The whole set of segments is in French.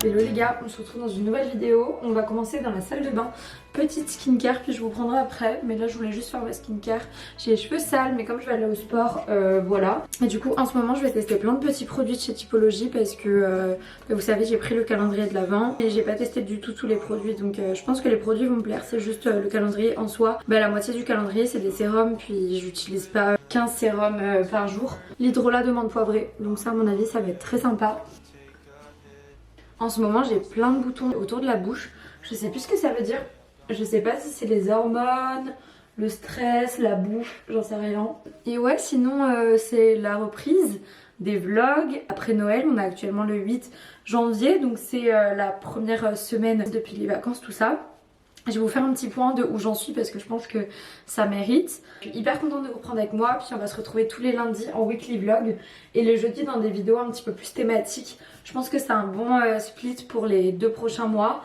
Hello les gars, on se retrouve dans une nouvelle vidéo. On va commencer dans la salle de bain. Petite skincare, puis je vous prendrai après. Mais là je voulais juste faire ma skincare. J'ai les cheveux sales, mais comme je vais aller au sport, voilà. Et du coup en ce moment je vais tester plein de petits produits de chez Typologie parce que vous savez, j'ai pris le calendrier de l'Avent et j'ai pas testé du tout tous les produits. Donc je pense que les produits vont me plaire. C'est juste le calendrier en soi. La moitié du calendrier c'est des sérums, puis j'utilise pas 15 sérums par jour. L'hydrolat de menthe poivrée, donc ça à mon avis ça va être très sympa. En ce moment j'ai plein de boutons autour de la bouche. Je sais plus ce que ça veut dire. Je sais pas si c'est les hormones, le stress, la bouffe, j'en sais rien. Et ouais, sinon c'est la reprise des vlogs après Noël. On est actuellement le 8 janvier, donc c'est la première semaine depuis les vacances, tout ça. Je vais vous faire un petit point de où j'en suis parce que je pense que ça mérite. Je suis hyper contente de vous prendre avec moi, puis on va se retrouver tous les lundis en weekly vlog et les jeudis dans des vidéos un petit peu plus thématiques. Je pense que c'est un bon split pour les 2 prochains mois.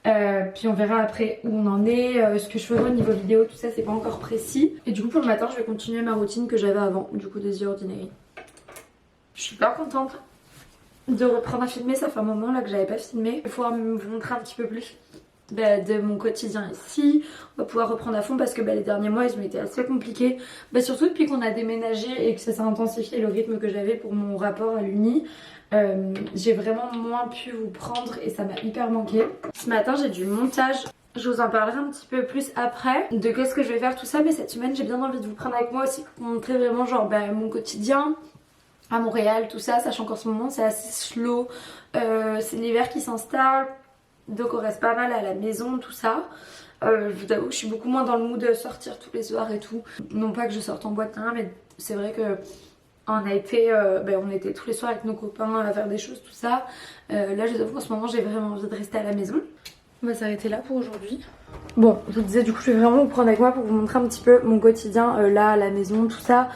Puis on verra après où on en est, ce que je ferai au niveau vidéo, tout ça c'est pas encore précis. Et du coup pour le matin je vais continuer ma routine que j'avais avant, du coup des The Ordinary. Je suis pas contente de reprendre à filmer, ça fait un moment là que j'avais pas filmé. Il faut vous montrer un petit peu plus de mon quotidien ici. On va pouvoir reprendre à fond parce que les derniers mois ils ont été assez compliqués, surtout depuis qu'on a déménagé et que ça s'est intensifié le rythme que j'avais pour mon rapport à l'uni. J'ai vraiment moins pu vous prendre et ça m'a hyper manqué. Ce matin j'ai du montage, je vous en parlerai un petit peu plus après de qu'est-ce que je vais faire tout ça, mais cette semaine j'ai bien envie de vous prendre avec moi aussi pour vous montrer vraiment genre mon quotidien à Montréal, tout ça, sachant qu'en ce moment c'est assez slow, c'est l'hiver qui s'installe, donc on reste pas mal à la maison, tout ça. Je vous avoue que je suis beaucoup moins dans le mood de sortir tous les soirs et tout. Non pas que je sorte en boîte, hein, mais c'est vrai que on était tous les soirs avec nos copains à faire des choses, tout ça. Là je vous avoue qu'en ce moment j'ai vraiment envie de rester à la maison. On va s'arrêter là pour aujourd'hui. Bon, je vous disais du coup je vais vraiment vous prendre avec moi pour vous montrer un petit peu mon quotidien là à la maison, tout ça.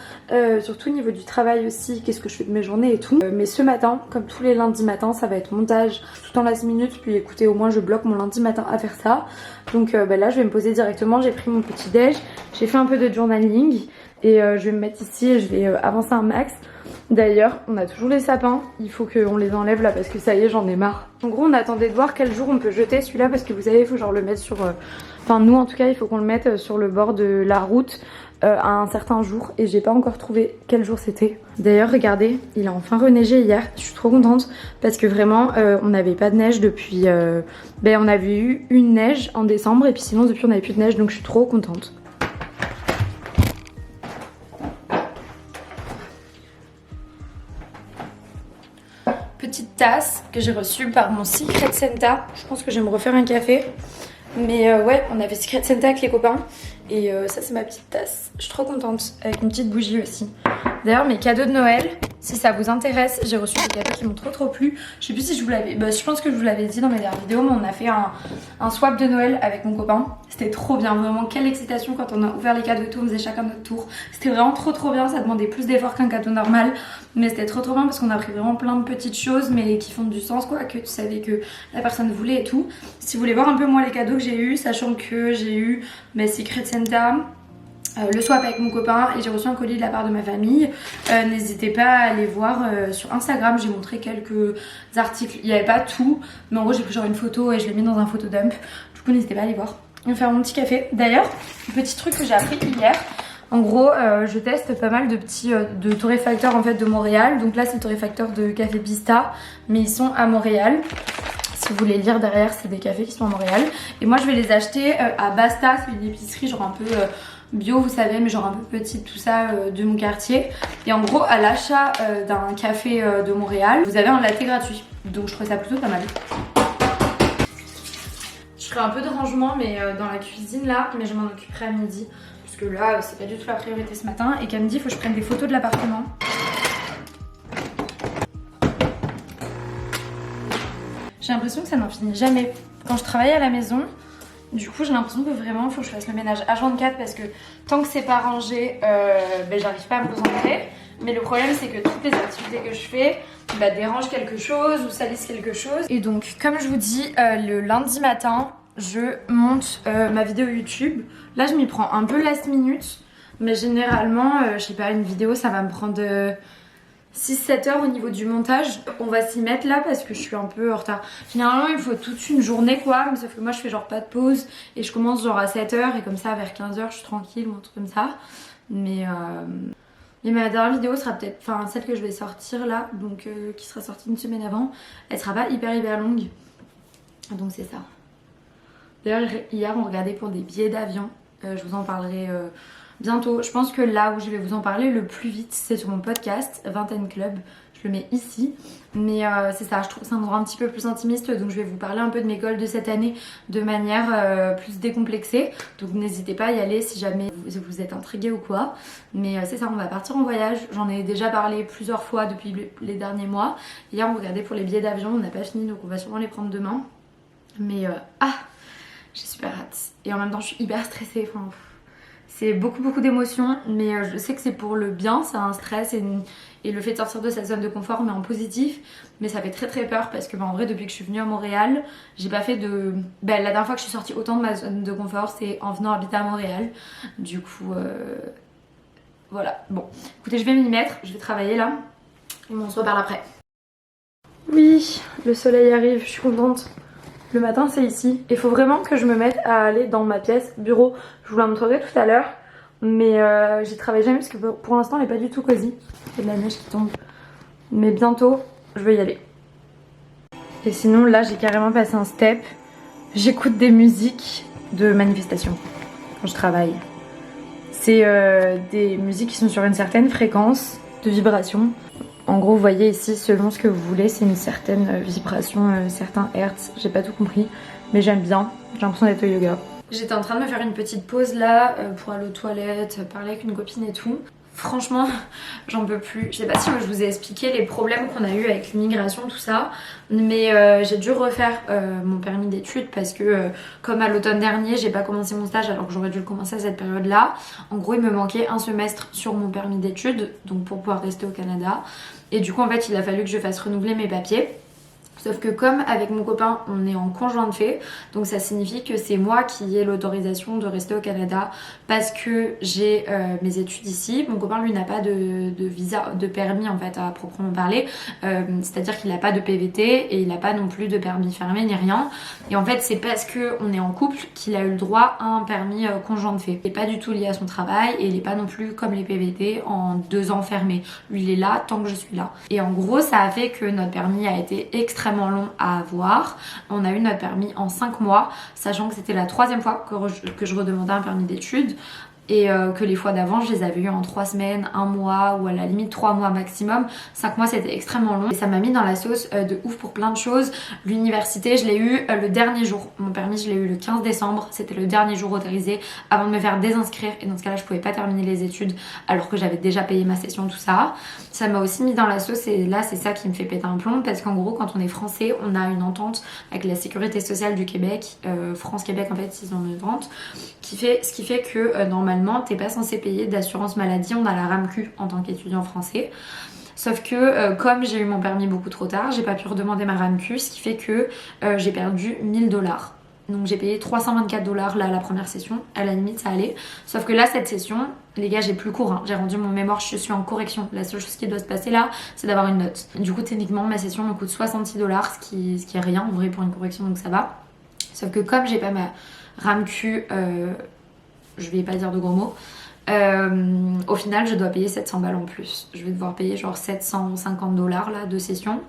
Surtout au niveau du travail aussi, qu'est-ce que je fais de mes journées et tout. Mais ce matin, comme tous les lundis matins, ça va être montage tout en last minute. Puis écoutez, au moins je bloque mon lundi matin à faire ça. Donc là je vais me poser directement, j'ai pris mon petit déj, j'ai fait un peu de journaling. Et je vais me mettre ici et je vais avancer un max. D'ailleurs, on a toujours les sapins. Il faut qu'on les enlève là parce que ça y est, j'en ai marre. En gros, on attendait de voir quel jour on peut jeter celui-là parce que vous savez, il faut genre le mettre sur... Enfin, nous en tout cas, il faut qu'on le mette sur le bord de la route à un certain jour. Et j'ai pas encore trouvé quel jour c'était. D'ailleurs, regardez, il a enfin reneigé hier. Je suis trop contente parce que vraiment, on n'avait pas de neige depuis... on avait eu une neige en décembre et puis sinon, depuis, on n'avait plus de neige. Donc, je suis trop contente. Petite tasse que j'ai reçue par mon Secret Santa. Je pense que je vais me refaire un café. Mais ouais, on avait Secret Santa avec les copains. Et ça c'est ma petite tasse. Je suis trop contente. Avec une petite bougie aussi. D'ailleurs mes cadeaux de Noël, si ça vous intéresse, j'ai reçu des cadeaux qui m'ont trop plu. Je sais plus si je vous l'avais... je pense que je vous l'avais dit dans mes dernières vidéos, mais on a fait un swap de Noël avec mon copain. C'était trop bien, vraiment quelle excitation quand on a ouvert les cadeaux et tout, on faisait chacun notre tour. C'était vraiment trop bien, ça demandait plus d'efforts qu'un cadeau normal. Mais c'était trop bien parce qu'on a pris vraiment plein de petites choses mais qui font du sens quoi, que tu savais que la personne voulait et tout. Si vous voulez voir un peu moi les cadeaux que j'ai eu, sachant que j'ai eu Secret Santa, le swap avec mon copain et j'ai reçu un colis de la part de ma famille. N'hésitez pas à aller voir sur Instagram, j'ai montré quelques articles, il n'y avait pas tout, mais en gros j'ai pris genre une photo et je l'ai mis dans un photodump. Du coup n'hésitez pas à aller voir. Je vais faire mon petit café. D'ailleurs, petit truc que j'ai appris hier. En gros, je teste pas mal de petits de torréfacteurs en fait de Montréal. Donc là c'est le torréfacteur de café Bista, mais ils sont à Montréal. Si vous voulez lire derrière, c'est des cafés qui sont à Montréal. Et moi je vais les acheter à Basta, c'est une épicerie genre un peu bio vous savez, mais genre un peu petite tout ça de mon quartier. Et en gros à l'achat d'un café de Montréal, vous avez un latte gratuit. Donc je trouve ça plutôt pas mal. Je ferai un peu de rangement mais dans la cuisine là, mais je m'en occuperai à midi. Parce que là c'est pas du tout la priorité ce matin. Et qu'elle me dit il faut que je prenne des photos de l'appartement. J'ai l'impression que ça n'en finit jamais. Quand je travaille à la maison, du coup j'ai l'impression que vraiment il faut que je fasse le ménage H24 parce que tant que c'est pas rangé, j'arrive pas à me concentrer. Mais le problème c'est que toutes les activités que je fais dérangent quelque chose ou salissent quelque chose. Et donc comme je vous dis, le lundi matin, je monte ma vidéo YouTube. Là je m'y prends un peu last minute, mais généralement, je sais pas, une vidéo ça va me prendre 6-7 heures au niveau du montage. On va s'y mettre là parce que je suis un peu en retard. Généralement il faut toute une journée quoi, mais sauf que moi je fais genre pas de pause et je commence genre à 7 heures et comme ça vers 15 heures je suis tranquille ou un truc comme ça. Mais ma dernière vidéo sera peut-être, enfin celle que je vais sortir là, donc qui sera sortie une semaine avant, elle sera pas hyper longue. Donc c'est ça. D'ailleurs hier on regardait pour des billets d'avion, je vous en parlerai bientôt. Je pense que là où je vais vous en parler le plus vite c'est sur mon podcast Vingtaine Club. Je le mets ici, mais c'est ça, je trouve que c'est un endroit un petit peu plus intimiste, donc je vais vous parler un peu de mes goals de cette année de manière plus décomplexée. Donc n'hésitez pas à y aller si jamais vous êtes intrigués ou quoi. Mais c'est ça, on va partir en voyage. J'en ai déjà parlé plusieurs fois depuis les derniers mois. Hier on regardait pour les billets d'avion, on n'a pas fini donc on va sûrement les prendre demain. Mais j'ai super hâte. Et en même temps je suis hyper stressée, enfin... C'est beaucoup d'émotions, mais je sais que c'est pour le bien, c'est un stress et le fait de sortir de sa zone de confort, mais en positif. Mais ça fait très peur parce que en vrai, depuis que je suis venue à Montréal, j'ai pas fait de... la dernière fois que je suis sortie autant de ma zone de confort, c'est en venant habiter à Montréal. Du coup, voilà. Bon, écoutez, je vais m'y mettre, je vais travailler là et on se reparle après. Oui, le soleil arrive, je suis contente. Le matin c'est ici. Il faut vraiment que je me mette à aller dans ma pièce bureau. Je vous la montrerai tout à l'heure. Mais j'y travaille jamais parce que pour l'instant elle est pas du tout cosy. Il y a de la neige qui tombe. Mais bientôt je vais y aller. Et sinon là j'ai carrément passé un step. J'écoute des musiques de manifestation quand je travaille. C'est des musiques qui sont sur une certaine fréquence de vibration. En gros, vous voyez ici, selon ce que vous voulez, c'est une certaine vibration, certains hertz. J'ai pas tout compris, mais j'aime bien. J'ai l'impression d'être au yoga. J'étais en train de me faire une petite pause là pour aller aux toilettes, parler avec une copine et tout. Franchement, j'en peux plus. Je sais pas si je vous ai expliqué les problèmes qu'on a eu avec l'immigration, tout ça. Mais j'ai dû refaire mon permis d'études parce que comme à l'automne dernier, j'ai pas commencé mon stage alors que j'aurais dû le commencer à cette période-là. En gros, il me manquait un semestre sur mon permis d'études, donc pour pouvoir rester au Canada. Et du coup, en fait, il a fallu que je fasse renouveler mes papiers. Sauf que comme avec mon copain on est en conjoint de fait, donc ça signifie que c'est moi qui ai l'autorisation de rester au Canada parce que j'ai mes études ici. Mon copain lui n'a pas de visa, de permis en fait à proprement parler, c'est-à-dire qu'il n'a pas de PVT et il n'a pas non plus de permis fermé ni rien. Et en fait c'est parce qu'on est en couple qu'il a eu le droit à un permis conjoint de fait. Il n'est pas du tout lié à son travail et il n'est pas non plus comme les PVT en 2 ans fermés. Lui il est là tant que je suis là. Et en gros ça a fait que notre permis a été extrêmement long à avoir. On a eu notre permis en 5 mois, sachant que c'était la 3e fois que je redemandais un permis d'études. Et que les fois d'avant je les avais eu en 3 semaines, 1 mois ou à la limite 3 mois maximum. 5 mois c'était extrêmement long et ça m'a mis dans la sauce de ouf pour plein de choses. L'université je l'ai eu le dernier jour, mon permis je l'ai eu le 15 décembre, c'était le dernier jour autorisé avant de me faire désinscrire et dans ce cas là je pouvais pas terminer les études alors que j'avais déjà payé ma session, tout ça. Ça m'a aussi mis dans la sauce et là c'est ça qui me fait péter un plomb parce qu'en gros quand on est français on a une entente avec la sécurité sociale du Québec, France-Québec en fait ils ont une entente ce qui fait que normalement t'es pas censé payer d'assurance maladie, on a la RAMQ en tant qu'étudiant français. Sauf que comme j'ai eu mon permis beaucoup trop tard, j'ai pas pu redemander ma RAMQ, ce qui fait que j'ai perdu 1000 $. Donc j'ai payé 324 $ là la première session, à la limite ça allait. Sauf que là cette session, les gars j'ai plus cours, hein. J'ai rendu mon mémoire, je suis en correction. La seule chose qui doit se passer là, c'est d'avoir une note. Du coup techniquement ma session me coûte 66 $, ce qui est rien en vrai pour une correction donc ça va. Sauf que comme j'ai pas ma RAMQ, je vais pas dire de gros mots, au final je dois payer 700 balles en plus. Je vais devoir payer genre 750 $ là de session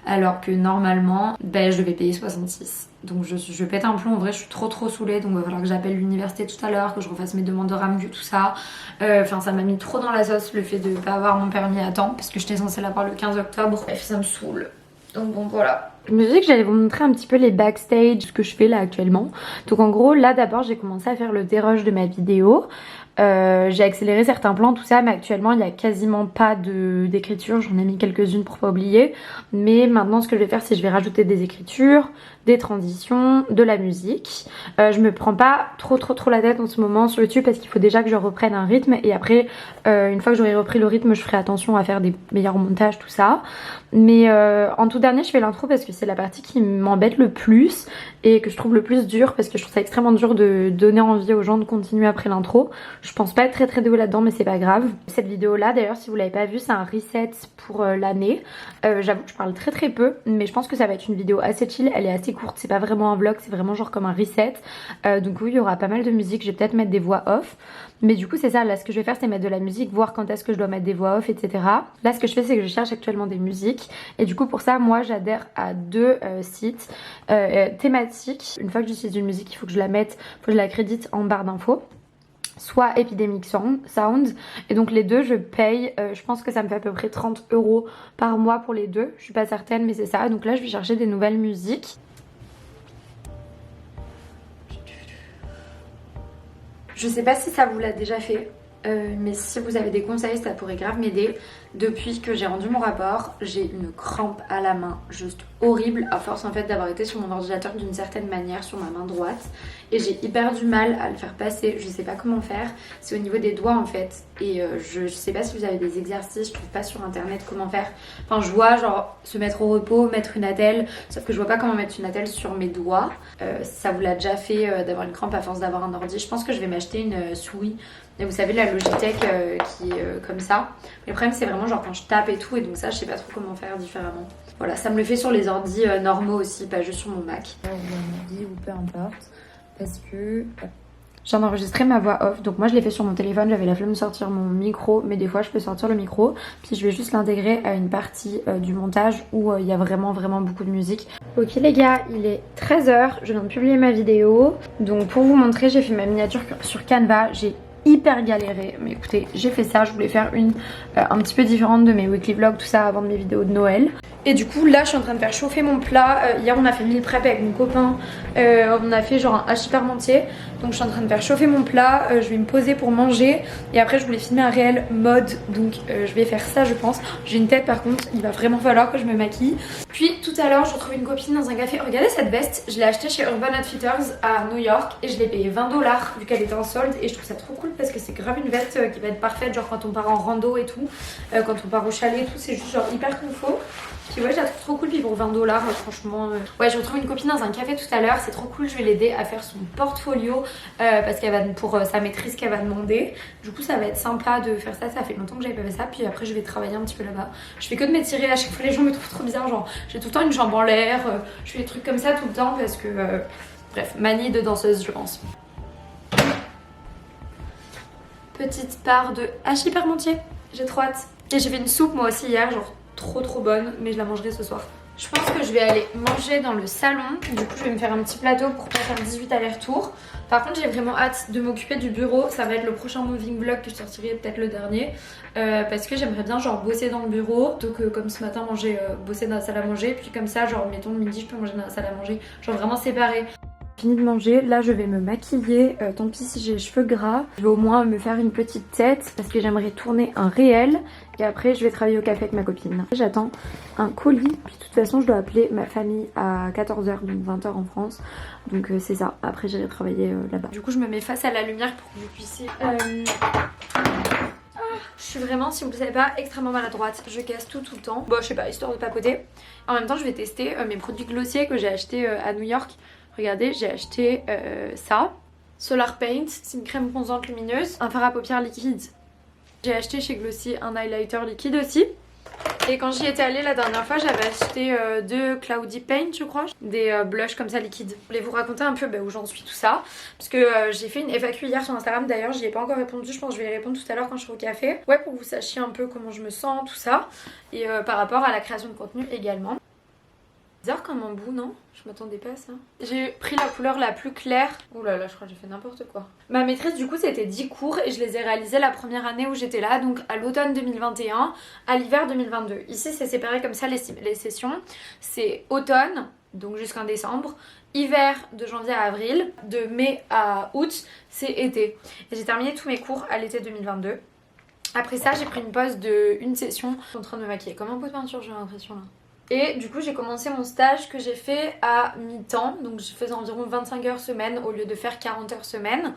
alors que normalement je devais payer 66. Donc je pète un plomb, en vrai je suis trop saoulée donc il va falloir que j'appelle l'université tout à l'heure, que je refasse mes demandes de RAMQ, tout ça. Enfin ça m'a mis trop dans la sauce le fait de pas avoir mon permis à temps parce que j'étais censée l'avoir le 15 octobre. Bref ça me saoule. Donc bon voilà. Je me suis dit que j'allais vous montrer un petit peu les backstage, ce que je fais là actuellement. Donc en gros là d'abord j'ai commencé à faire le dérush de ma vidéo. J'ai accéléré certains plans, tout ça, mais actuellement il n'y a quasiment pas d'écriture, j'en ai mis quelques-unes pour pas oublier. Mais maintenant ce que je vais faire c'est que je vais rajouter des écritures, des transitions, de la musique. Je me prends pas trop la tête en ce moment sur YouTube parce qu'il faut déjà que je reprenne un rythme et après une fois que j'aurai repris le rythme je ferai attention à faire des meilleurs montages, tout ça. Mais en tout dernier je fais l'intro parce que que c'est la partie qui m'embête le plus et que je trouve le plus dure parce que je trouve ça extrêmement dur de donner envie aux gens de continuer après l'intro. Je pense pas être très douée là-dedans mais c'est pas grave. Cette vidéo là d'ailleurs si vous l'avez pas vue c'est un reset pour l'année. J'avoue que je parle très peu mais je pense que ça va être une vidéo assez chill, elle est assez courte, c'est pas vraiment un vlog, c'est vraiment genre comme un reset. Donc oui il y aura pas mal de musique, je vais peut-être mettre des voix off. Mais du coup c'est ça, là ce que je vais faire c'est mettre de la musique, voir quand est-ce que je dois mettre des voix off etc. Là ce que je fais c'est que je cherche actuellement des musiques et du coup pour ça moi j'adhère à deux sites thématiques. Une fois que j'utilise une musique il faut que je la mette, faut que je la crédite en barre d'infos. Soit Epidemic Sound et donc les deux je paye, je pense que ça me fait à peu près 30 € par mois pour les deux, je suis pas certaine mais c'est ça. Donc là je vais chercher des nouvelles musiques. Je sais pas si ça vous l'a déjà fait, mais si vous avez des conseils ça pourrait grave m'aider. Depuis que j'ai rendu mon rapport, j'ai une crampe à la main, juste horrible, à force en fait d'avoir été sur mon ordinateur d'une certaine manière sur ma main droite. Et j'ai hyper du mal à le faire passer, je sais pas comment faire, c'est au niveau des doigts en fait. Et je sais pas si vous avez des exercices, je trouve pas sur internet comment faire. Enfin je vois genre se mettre au repos, mettre une attelle, sauf que je vois pas comment mettre une attelle sur mes doigts. Ça vous l'a déjà fait d'avoir une crampe à force d'avoir un ordi? Je pense que je vais m'acheter une souris. Et vous savez la Logitech qui est comme ça. Mais le problème c'est vraiment genre quand je tape et tout et donc ça je sais pas trop comment faire différemment. Voilà ça me le fait sur les ordis normaux aussi, pas juste sur mon Mac. Ou un ordi ou peu importe. Parce que je viens d'enregistrer ma voix off, donc moi je l'ai fait sur mon téléphone, j'avais la flemme de sortir mon micro, mais des fois je peux sortir le micro, puis je vais juste l'intégrer à une partie du montage où il y a vraiment beaucoup de musique. Ok les gars, il est 13 h, je viens de publier ma vidéo, donc pour vous montrer j'ai fait ma miniature sur Canva, j'ai hyper galéré, mais écoutez j'ai fait ça, je voulais faire une un petit peu différente de mes weekly vlogs tout ça avant de mes vidéos de Noël. Et du coup là je suis en train de faire chauffer mon plat. Hier on a fait meal prep avec mon copain, on a fait genre un hachis parmentier. Donc je suis en train de faire chauffer mon plat, je vais me poser pour manger. Et après je voulais filmer un réel mode, donc je vais faire ça je pense. J'ai une tête par contre, il va vraiment falloir que je me maquille. Puis tout à l'heure je retrouve une copine dans un café. Regardez cette veste, je l'ai achetée chez Urban Outfitters à New York. Et je l'ai payée 20 $ vu qu'elle était en solde. Et je trouve ça trop cool parce que c'est grave une veste qui va être parfaite genre quand on part en rando et tout, quand on part au chalet et tout, c'est juste genre hyper confort. Puis ouais je la trouve trop cool, puis pour 20 $ franchement ouais je retrouve une copine dans un café tout à l'heure, c'est trop cool, je vais l'aider à faire son portfolio parce qu'elle va pour sa maîtrise qu'elle va demander. Du coup ça va être sympa de faire ça, ça fait longtemps que j'avais pas fait ça, puis après je vais travailler un petit peu là-bas. Je fais que de m'étirer, à chaque fois les gens me trouvent trop bizarre, genre j'ai tout le temps une jambe en l'air, je fais des trucs comme ça tout le temps parce que bref, manie de danseuse je pense. Petite part de hachis parmentier, j'ai trop hâte. Et j'ai fait une soupe moi aussi hier, genre trop bonne, mais je la mangerai ce soir. Je pense que je vais aller manger dans le salon. Du coup je vais me faire un petit plateau pour pas faire 18 allers-retours. Par contre j'ai vraiment hâte de m'occuper du bureau. Ça va être le prochain moving vlog que je sortirai, peut-être le dernier, parce que j'aimerais bien genre bosser dans le bureau. Donc comme ce matin manger, bosser dans la salle à manger. Puis comme ça genre mettons le midi je peux manger dans la salle à manger. Genre vraiment séparé. Fini de manger, là je vais me maquiller, tant pis si j'ai les cheveux gras. Je vais au moins me faire une petite tête parce que j'aimerais tourner un réel. Et après je vais travailler au café avec ma copine. J'attends un colis, puis de toute façon je dois appeler ma famille à 14 h, donc 20 h en France. Donc c'est ça, après j'irai travailler là-bas. Du coup je me mets face à la lumière pour que vous puissiez... Je suis vraiment, si vous ne le savez pas, extrêmement maladroite. Je casse tout le temps. Bon je sais pas, histoire de papoter. En même temps je vais tester mes produits glossiers que j'ai achetés à New York. Regardez, j'ai acheté ça. Solar Paint, c'est une crème bronzante lumineuse. Un fard à paupières liquide. J'ai acheté chez Glossy un highlighter liquide aussi. Et quand j'y étais allée la dernière fois, j'avais acheté deux Cloudy Paint, je crois. Des blushs comme ça liquides. Je voulais vous raconter un peu où j'en suis tout ça. Parce que j'ai fait une FAQ hier sur Instagram. D'ailleurs, j'y ai pas encore répondu. Je pense que je vais y répondre tout à l'heure quand je serai au café. Ouais, pour que vous sachiez un peu comment je me sens, tout ça. Et par rapport à la création de contenu également. Bizarre comme un bout, non? Je m'attendais pas à ça. J'ai pris la couleur la plus claire. Oh là là, je crois que j'ai fait n'importe quoi. Ma maîtrise du coup c'était 10 cours et je les ai réalisés la première année où j'étais là, donc à l'automne 2021, à l'hiver 2022. Ici c'est séparé comme ça les sessions. C'est automne, donc jusqu'en décembre. Hiver de janvier à avril. De mai à août, c'est été. Et j'ai terminé tous mes cours à l'été 2022. Après ça j'ai pris une pause de une session. Je suis en train de me maquiller comme un pot de peinture, j'ai l'impression là. Et du coup j'ai commencé mon stage que j'ai fait à mi-temps, donc je faisais environ 25 heures semaine au lieu de faire 40 heures semaine.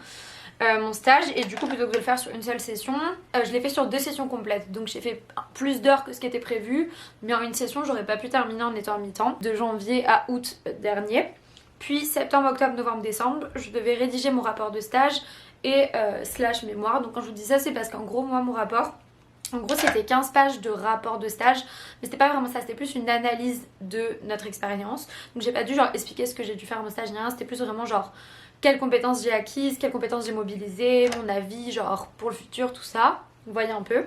mon stage, et du coup plutôt que de le faire sur une seule session, je l'ai fait sur 2 sessions complètes. Donc j'ai fait plus d'heures que ce qui était prévu, mais en une session j'aurais pas pu terminer en étant à mi-temps, de janvier à août dernier. Puis septembre, octobre, novembre, décembre, je devais rédiger mon rapport de stage et slash mémoire. Donc quand je vous dis ça, c'est parce qu'en gros moi mon rapport, en gros c'était 15 pages de rapport de stage, mais c'était pas vraiment ça, c'était plus une analyse de notre expérience. Donc j'ai pas dû genre expliquer ce que j'ai dû faire à mon stage ni rien, c'était plus vraiment genre quelles compétences j'ai acquises, quelles compétences j'ai mobilisées, mon avis genre pour le futur, tout ça, vous voyez un peu.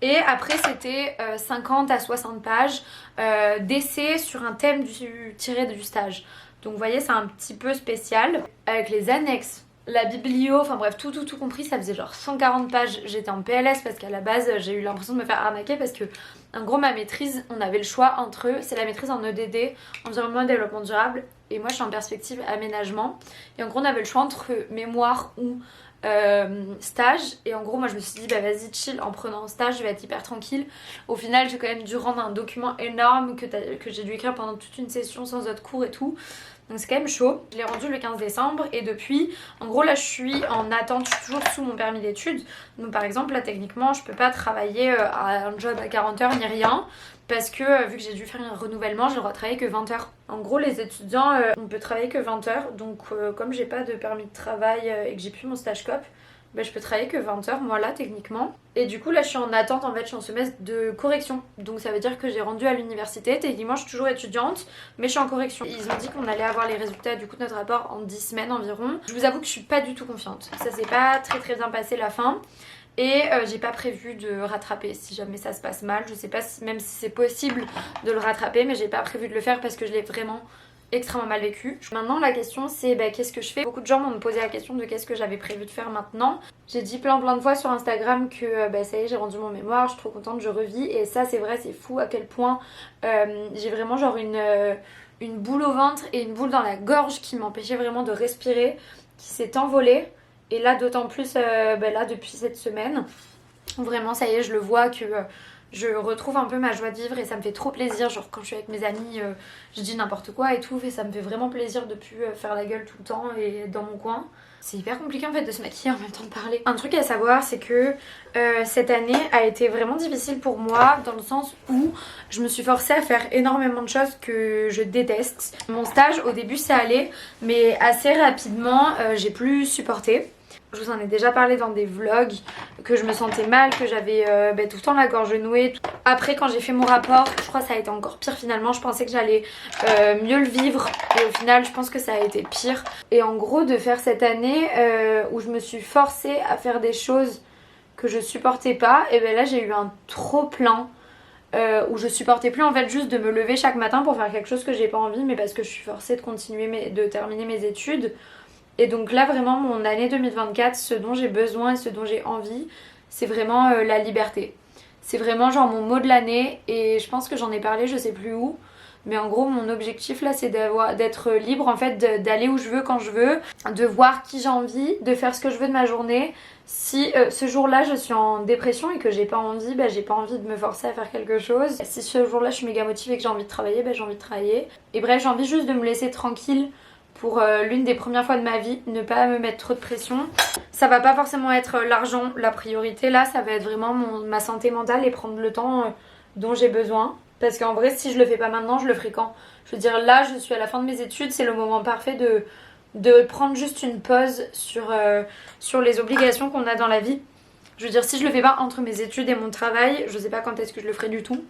Et après c'était 50 à 60 pages d'essais sur un thème tiré du stage. Donc vous voyez c'est un petit peu spécial, avec les annexes, la biblio, enfin bref tout compris, ça faisait genre 140 pages. J'étais en PLS parce qu'à la base j'ai eu l'impression de me faire arnaquer, parce que en gros ma maîtrise, on avait le choix entre, c'est la maîtrise en EDD, environnement et développement durable, et moi je suis en perspective aménagement, et en gros on avait le choix entre mémoire ou stage, et en gros moi je me suis dit bah vas-y chill, en prenant un stage je vais être hyper tranquille. Au final j'ai quand même dû rendre un document énorme que j'ai dû écrire pendant toute une session sans autre cours et tout. Donc c'est quand même chaud. Je l'ai rendu le 15 décembre et depuis, en gros là je suis en attente, je suis toujours sous mon permis d'études. Donc par exemple là techniquement je peux pas travailler à un job à 40 heures ni rien, parce que vu que j'ai dû faire un renouvellement, j'ai le droit de travailler que 20 heures. En gros les étudiants on peut travailler que 20 heures, donc comme j'ai pas de permis de travail et que j'ai plus mon stage cop, bah, je peux travailler que 20 heures moi là techniquement. Et du coup là je suis en attente, en fait je suis en semestre de correction. Donc ça veut dire que j'ai rendu à l'université, techniquement je suis toujours étudiante mais je suis en correction. Ils ont dit qu'on allait avoir les résultats du coup de notre rapport en 10 semaines environ. Je vous avoue que je suis pas du tout confiante. Ça s'est pas très bien passé la fin. Et j'ai pas prévu de rattraper si jamais ça se passe mal. Je sais pas même si c'est possible de le rattraper, mais j'ai pas prévu de le faire parce que je l'ai vraiment extrêmement mal vécu. Maintenant la question c'est bah, qu'est-ce que je fais. Beaucoup de gens m'ont posé la question de qu'est-ce que j'avais prévu de faire maintenant. J'ai dit plein de fois sur Instagram que bah, ça y est j'ai rendu mon mémoire, je suis trop contente, je revis. Et ça c'est vrai, c'est fou à quel point j'ai vraiment genre une boule au ventre et une boule dans la gorge qui m'empêchait vraiment de respirer, qui s'est envolée. Et là d'autant plus bah, là depuis cette semaine, vraiment ça y est je le vois que je retrouve un peu ma joie de vivre et ça me fait trop plaisir. Genre quand je suis avec mes amis je dis n'importe quoi et tout, et ça me fait vraiment plaisir de plus faire la gueule tout le temps et être dans mon coin. C'est hyper compliqué en fait de se maquiller en même temps de parler. Un truc à savoir c'est que cette année a été vraiment difficile pour moi, dans le sens où je me suis forcée à faire énormément de choses que je déteste. Mon stage au début ça allait, mais assez rapidement j'ai plus supporté. Je vous en ai déjà parlé dans des vlogs, que je me sentais mal, que j'avais tout le temps la gorge nouée. Après quand j'ai fait mon rapport, je crois que ça a été encore pire finalement. Je pensais que j'allais mieux le vivre et au final je pense que ça a été pire. Et en gros de faire cette année où je me suis forcée à faire des choses que je supportais pas, et bien là j'ai eu un trop plein. Où je supportais plus en fait juste de me lever chaque matin pour faire quelque chose que j'ai pas envie, mais parce que je suis forcée de continuer de terminer mes études. Et donc là vraiment mon année 2024, ce dont j'ai besoin et ce dont j'ai envie, c'est vraiment la liberté. C'est vraiment genre mon mot de l'année, et je pense que j'en ai parlé je sais plus où. Mais en gros mon objectif là c'est d'être libre en fait, d'aller où je veux quand je veux, de voir qui j'ai envie, de faire ce que je veux de ma journée. Si ce jour-là je suis en dépression et que j'ai pas envie, bah j'ai pas envie de me forcer à faire quelque chose. Si ce jour-là je suis méga motivée et que j'ai envie de travailler, bah j'ai envie de travailler. Et bref, j'ai envie juste de me laisser tranquille pour l'une des premières fois de ma vie, ne pas me mettre trop de pression. Ça va pas forcément être l'argent la priorité là, ça va être vraiment ma santé mentale et prendre le temps dont j'ai besoin. Parce qu'en vrai si je le fais pas maintenant, je le ferai quand? Je veux dire là je suis à la fin de mes études, c'est le moment parfait de prendre juste une pause sur les obligations qu'on a dans la vie. Je veux dire si je le fais pas entre mes études et mon travail, je sais pas quand est-ce que je le ferai du tout.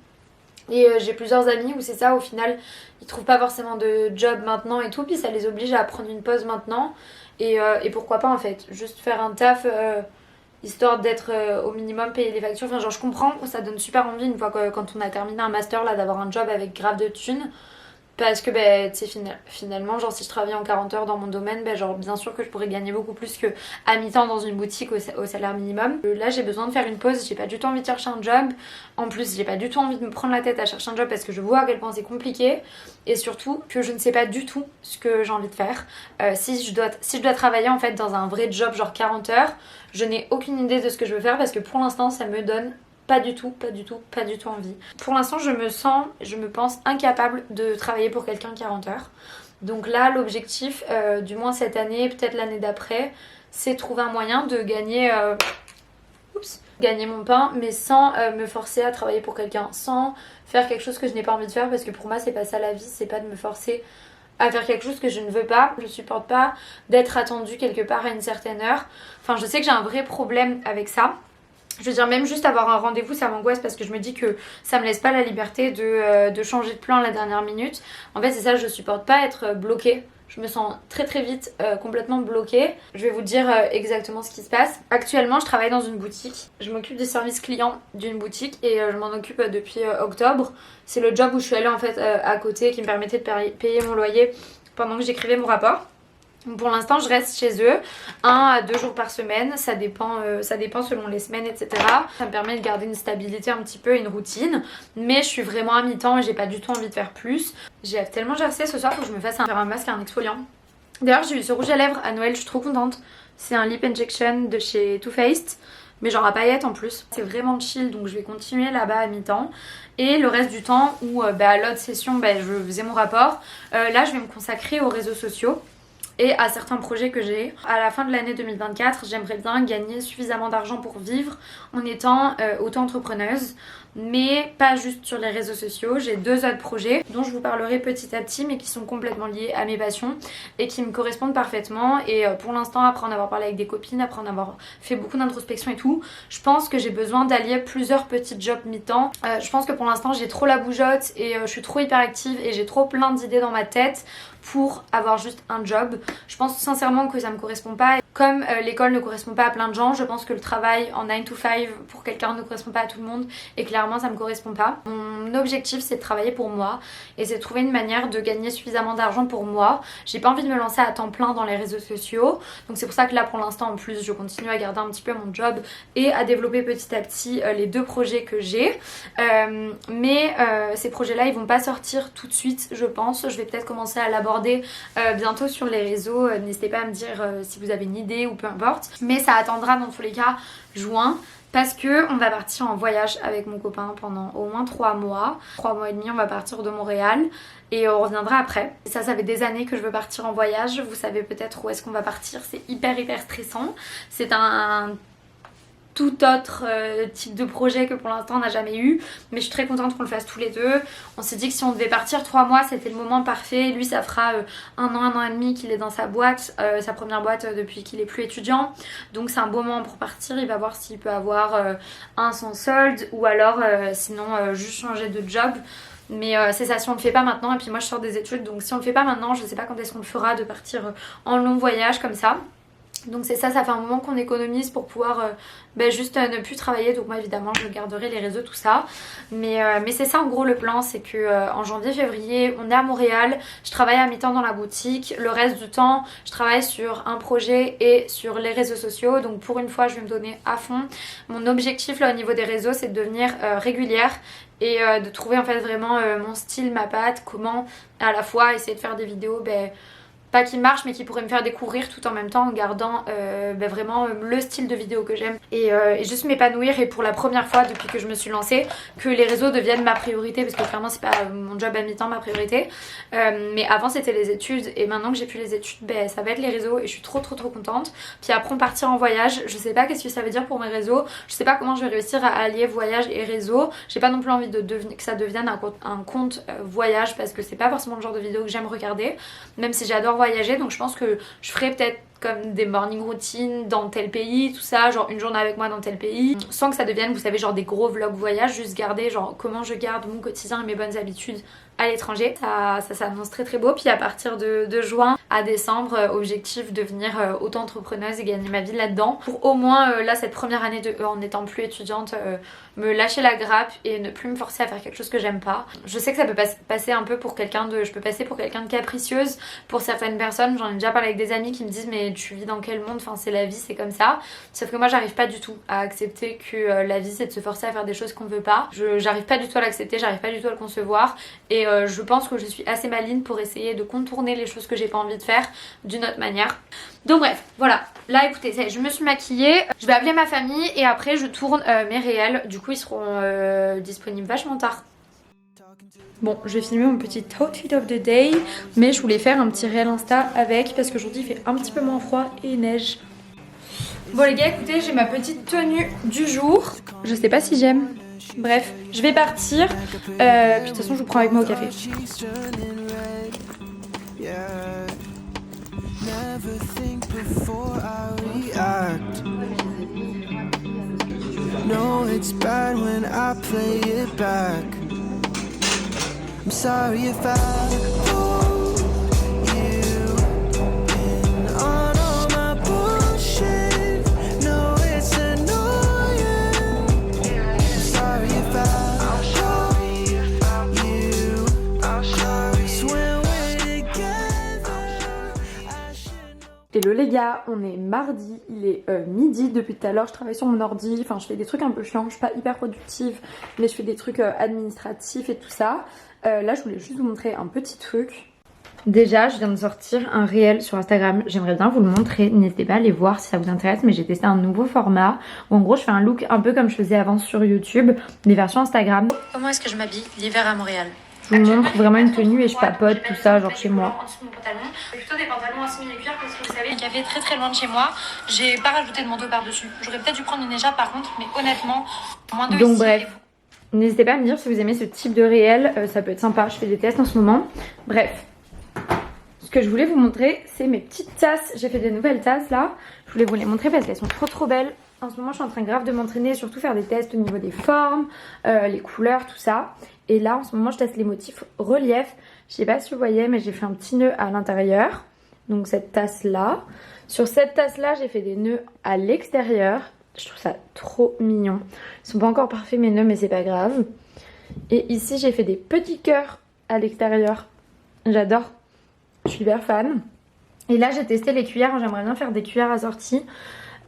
Et j'ai plusieurs amis où c'est ça, au final ils trouvent pas forcément de job maintenant et tout, puis ça les oblige à prendre une pause maintenant. Et pourquoi pas en fait, juste faire un taf histoire d'être au minimum payer les factures. Enfin genre je comprends que ça donne super envie une fois quand on a terminé un master là d'avoir un job avec grave de thunes. Parce que ben, tu sais, finalement, genre si je travaillais en 40 heures dans mon domaine, ben, genre bien sûr que je pourrais gagner beaucoup plus que à mi-temps dans une boutique au salaire minimum. Là j'ai besoin de faire une pause, j'ai pas du tout envie de chercher un job. En plus j'ai pas du tout envie de me prendre la tête à chercher un job parce que je vois à quel point c'est compliqué. Et surtout que je ne sais pas du tout ce que j'ai envie de faire. Si je dois travailler en fait dans un vrai job genre 40 heures, je n'ai aucune idée de ce que je veux faire parce que pour l'instant ça me donne pas du tout envie. Pour l'instant je me pense incapable de travailler pour quelqu'un 40 heures. Donc là l'objectif, du moins cette année, peut-être l'année d'après, c'est trouver un moyen de gagner, gagner mon pain, mais sans me forcer à travailler pour quelqu'un, sans faire quelque chose que je n'ai pas envie de faire, parce que pour moi c'est pas ça la vie, c'est pas de me forcer à faire quelque chose que je ne veux pas. Je supporte pas d'être attendue quelque part à une certaine heure. Enfin, je sais que j'ai un vrai problème avec ça. Je veux dire, même juste avoir un rendez-vous, ça m'angoisse parce que je me dis que ça me laisse pas la liberté de changer de plan à la dernière minute. En fait, c'est ça, je supporte pas être bloquée. Je me sens très très vite complètement bloquée. Je vais vous dire exactement ce qui se passe. Actuellement, je travaille dans une boutique. Je m'occupe des services clients d'une boutique et je m'en occupe depuis octobre. C'est le job où je suis allée en fait à côté qui me permettait de payer mon loyer pendant que j'écrivais mon rapport. Pour l'instant je reste chez eux 1 à 2 jours par semaine, ça dépend selon les semaines, etc. Ça me permet de garder une stabilité un petit peu, une routine, mais je suis vraiment à mi-temps et j'ai pas du tout envie de faire plus. J'ai tellement gercé ce soir, faut que je me fasse un masque et un exfoliant. D'ailleurs j'ai eu ce rouge à lèvres à Noël, je suis trop contente. C'est un lip injection de chez Too Faced, mais genre à paillettes en plus. C'est vraiment chill, donc je vais continuer là-bas à mi-temps. Et le reste du temps où à l'autre session je faisais mon rapport, là je vais me consacrer aux réseaux sociaux et à certains projets que j'ai. À la fin de l'année 2024, j'aimerais bien gagner suffisamment d'argent pour vivre en étant auto-entrepreneuse, mais pas juste sur les réseaux sociaux. J'ai 2 autres projets dont je vous parlerai petit à petit, mais qui sont complètement liés à mes passions et qui me correspondent parfaitement. Et pour l'instant, après en avoir parlé avec des copines, après en avoir fait beaucoup d'introspection et tout, je pense que j'ai besoin d'allier plusieurs petits jobs mi-temps. Je pense que pour l'instant j'ai trop la bougeotte et je suis trop hyperactive et j'ai trop plein d'idées dans ma tête pour avoir juste un job. Je pense sincèrement que ça me correspond pas. Comme l'école ne correspond pas à plein de gens, je pense que le travail en 9 to 5 pour quelqu'un ne correspond pas à tout le monde et clairement ça me correspond pas. Mon objectif c'est de travailler pour moi et c'est de trouver une manière de gagner suffisamment d'argent pour moi. J'ai pas envie de me lancer à temps plein dans les réseaux sociaux, donc c'est pour ça que là pour l'instant en plus je continue à garder un petit peu mon job et à développer petit à petit les 2 projets que j'ai. Mais ces projets là ils vont pas sortir tout de suite je pense. Je vais peut-être commencer à l'aborder bientôt sur les réseaux. N'hésitez pas à me dire si vous avez une idée ou peu importe, mais ça attendra dans tous les cas juin parce que on va partir en voyage avec mon copain pendant au moins 3 mois et demi. On va partir de Montréal et on reviendra après. Ça fait des années que je veux partir en voyage. Vous savez peut-être où est-ce qu'on va partir. C'est hyper stressant. C'est un tout autre type de projet que pour l'instant on n'a jamais eu, mais je suis très contente qu'on le fasse tous les deux. On s'est dit que si on devait partir 3 mois c'était le moment parfait. Lui ça fera 1 an et demi qu'il est dans sa boîte, sa première boîte depuis qu'il est plus étudiant, donc c'est un bon moment pour partir. Il va voir s'il peut avoir un sans solde ou alors sinon juste changer de job. Mais c'est ça, si on le fait pas maintenant, et puis moi je sors des études, donc si on le fait pas maintenant je sais pas quand est-ce qu'on le fera de partir en long voyage comme ça. Donc c'est ça, ça fait un moment qu'on économise pour pouvoir juste ne plus travailler. Donc moi évidemment je garderai les réseaux, tout ça. Mais c'est ça en gros le plan, c'est que en janvier-février on est à Montréal. Je travaille à mi-temps dans la boutique. Le reste du temps je travaille sur un projet et sur les réseaux sociaux. Donc pour une fois je vais me donner à fond. Mon objectif là au niveau des réseaux c'est de devenir régulière et de trouver en fait vraiment mon style, ma patte. Comment à la fois essayer de faire des vidéos pas qui marche mais qui pourrait me faire découvrir tout en même temps en gardant vraiment le style de vidéo que j'aime et juste m'épanouir. Et pour la première fois depuis que je me suis lancée que les réseaux deviennent ma priorité, parce que clairement c'est pas mon job à mi-temps ma priorité, mais avant c'était les études et maintenant que j'ai plus les études ça va être les réseaux et je suis trop contente. Puis après on partira en voyage, je sais pas qu'est-ce que ça veut dire pour mes réseaux, je sais pas comment je vais réussir à allier voyage et réseau. J'ai pas non plus envie que ça devienne un compte voyage parce que c'est pas forcément le genre de vidéo que j'aime regarder, même si j'adore voyager. Donc je pense que je ferai peut-être comme des morning routines dans tel pays, tout ça, genre une journée avec moi dans tel pays, sans que ça devienne, vous savez, genre des gros vlogs voyage, juste garder genre comment je garde mon quotidien et mes bonnes habitudes à l'étranger. Ça s'annonce très beau. Puis à partir de juin à décembre, objectif devenir auto-entrepreneuse et gagner ma vie là-dedans, pour au moins là cette première année en étant plus étudiante me lâcher la grappe et ne plus me forcer à faire quelque chose que j'aime pas. Je sais que ça peut passer un peu pour quelqu'un de... Je peux passer pour quelqu'un de capricieuse pour certaines personnes. J'en ai déjà parlé avec des amis qui me disent mais tu vis dans quel monde, enfin c'est la vie, c'est comme ça. Sauf que moi j'arrive pas du tout à accepter que la vie c'est de se forcer à faire des choses qu'on veut pas. J'arrive pas du tout à l'accepter, j'arrive pas du tout à le concevoir et je pense que je suis assez maligne pour essayer de contourner les choses que j'ai pas envie de faire d'une autre manière. Donc bref, voilà. Là écoutez, je me suis maquillée, je vais appeler ma famille et après je tourne mes réels. Du coup ils seront disponibles vachement tard. Bon, je vais filmer mon petit outfit of the day, mais je voulais faire un petit réel Insta avec parce qu'aujourd'hui il fait un petit peu moins froid et il neige. Bon les gars, écoutez, j'ai ma petite tenue du jour. Je sais pas si j'aime. Bref, je vais partir. Puis de toute façon, je vous prends avec moi au café. No, it's bad when I play it back. I'm sorry if I pulled you in on all my bullshit. No, it's annoying. I'm sorry if I'll show you. When we're together, I should know. Hello les gars, on est mardi, il est midi. Depuis tout à l'heure je travaille sur mon ordi, enfin je fais des trucs un peu chiants, je suis pas hyper productive, mais je fais des trucs administratifs et tout ça. Là je voulais juste vous montrer un petit truc. Déjà je viens de sortir un réel sur Instagram, j'aimerais bien vous le montrer, n'hésitez pas à aller voir si ça vous intéresse, mais j'ai testé un nouveau format où en gros je fais un look un peu comme je faisais avant sur YouTube, des versions Instagram. Comment est-ce que je m'habille l'hiver à Montréal? Je vous montre vraiment une tenue et je papote tout ça genre chez moi. En dessous de mon pantalon, plutôt des pantalons en simili-cuir parce que vous savez, le café est très très loin de chez moi. J'ai pas rajouté de manteau par-dessus. J'aurais peut-être dû prendre une écharpe par contre, mais honnêtement, moins de Donc ici, bref, n'hésitez pas à me dire si vous aimez ce type de réel, ça peut être sympa, je fais des tests en ce moment. Bref, ce que je voulais vous montrer, c'est mes petites tasses. J'ai fait des nouvelles tasses là, je voulais vous les montrer parce qu'elles sont trop belles. En ce moment je suis en train grave de m'entraîner, surtout faire des tests au niveau des formes, les couleurs, tout ça. Et là en ce moment je teste les motifs relief. Je sais pas si vous voyez mais j'ai fait un petit nœud à l'intérieur. Donc cette tasse là. Sur cette tasse là j'ai fait des nœuds à l'extérieur. Je trouve ça trop mignon. Ils sont pas encore parfaits mes nœuds mais c'est pas grave. Et ici j'ai fait des petits cœurs à l'extérieur. J'adore. Je suis hyper fan. Et là j'ai testé les cuillères. J'aimerais bien faire des cuillères assorties.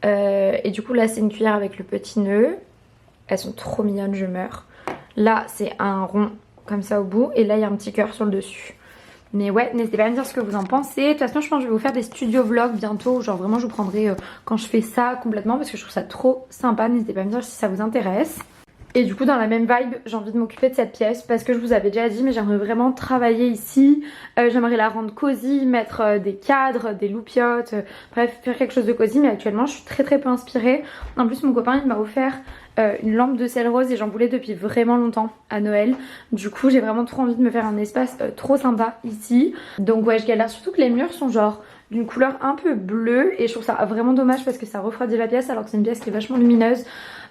Et du coup là c'est une cuillère avec le petit nœud. Elles sont trop mignonnes, je meurs. Là c'est un rond comme ça au bout et là il y a un petit cœur sur le dessus. Mais ouais, n'hésitez pas à me dire ce que vous en pensez. De toute façon je pense que je vais vous faire des studio vlogs bientôt. Genre vraiment je vous prendrai quand je fais ça complètement parce que je trouve ça trop sympa. N'hésitez pas à me dire si ça vous intéresse. Et du coup dans la même vibe j'ai envie de m'occuper de cette pièce parce que je vous avais déjà dit mais j'aimerais vraiment travailler ici. J'aimerais la rendre cosy, mettre des cadres, des loupiottes, bref faire quelque chose de cosy. Mais actuellement je suis très peu inspirée. En plus mon copain il m'a offert une lampe de sel rose et j'en voulais depuis vraiment longtemps à Noël. Du coup j'ai vraiment trop envie de me faire un espace trop sympa ici. Donc ouais je galère, surtout que les murs sont genre d'une couleur un peu bleue et je trouve ça vraiment dommage parce que ça refroidit la pièce alors que c'est une pièce qui est vachement lumineuse.